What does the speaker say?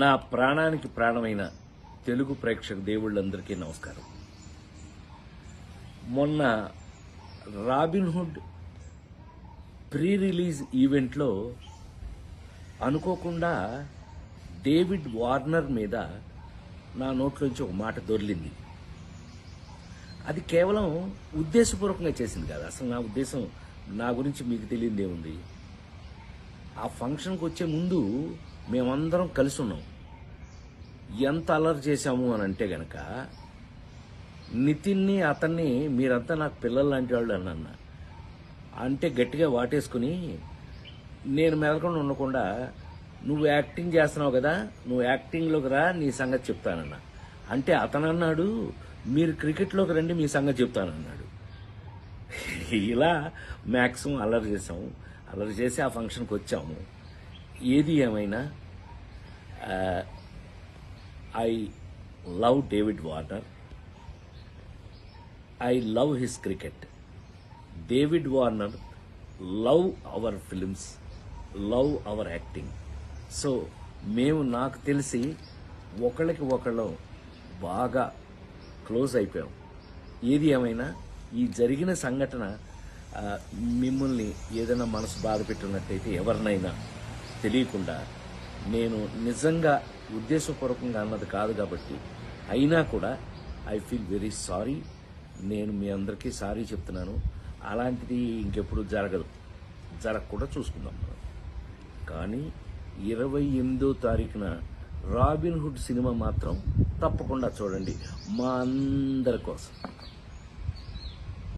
నా ప్రాణానికి ప్రాణమైన తెలుగు ప్రేక్షక దేవుళ్ళందరికీ నమస్కారం. మొన్న రాబిన్హుడ్ ప్రీ రిలీజ్ ఈవెంట్లో అనుకోకుండా డేవిడ్ వార్నర్ మీద నా నోట్లోంచి ఒక మాట దొర్లింది. అది కేవలం ఉద్దేశపూర్వకంగా చేసింది కాదు. అసలు నా ఉద్దేశం, నా గురించి మీకు తెలియదేముంది. ఆ ఫంక్షన్కి వచ్చే ముందు మేమందరం కలిసి ఉన్నాం. ఎంత అల్లరి చేశాము అని అంటే గనక, నితిన్ని అతన్ని మీరంతా నాకు పిల్లలు లాంటి వాళ్ళు అన్న అంటే గట్టిగా వాటేసుకుని, నేను మెదకుండా ఉండకుండా, నువ్వు యాక్టింగ్ చేస్తున్నావు కదా, నువ్వు యాక్టింగ్లోకి రా, నీ సంగతి చెప్తానన్నా. అంటే అతను అన్నాడు, మీరు క్రికెట్లోకి రండి, మీ సంగతి చెప్తానన్నాడు. ఇలా మ్యాక్సిమం అల్లరి చేసాము. అల్లరి చేసి ఆ ఫంక్షన్కి వచ్చాము. ఏది ఏమైనా I love David Warner. I love his cricket. David Warner love our films, love our acting. So మేము, నాకు తెలిసి ఒకళ్ళకి ఒకళ్ళు బాగా క్లోజ్ అయిపోయాం. ఏది ఏమైనా ఈ జరిగిన సంఘటన మిమ్మల్ని ఏదైనా మనసు బాధ పెట్టున్నట్టయితే, ఎవరినైనా తెలియకుండా, నేను నిజంగా ఉద్దేశపూర్వకంగా అన్నది కాదు కాబట్టి, అయినా కూడా ఐ ఫీల్ వెరీ సారీ. నేను మీ అందరికీ సారీ చెప్తున్నాను. అలాంటిది ఇంకెప్పుడు జరగకుండా చూసుకుందాం మనం. కానీ 28వ తారీఖున రాబిన్హుడ్ సినిమా మాత్రం తప్పకుండా చూడండి, మా అందరి కోసం.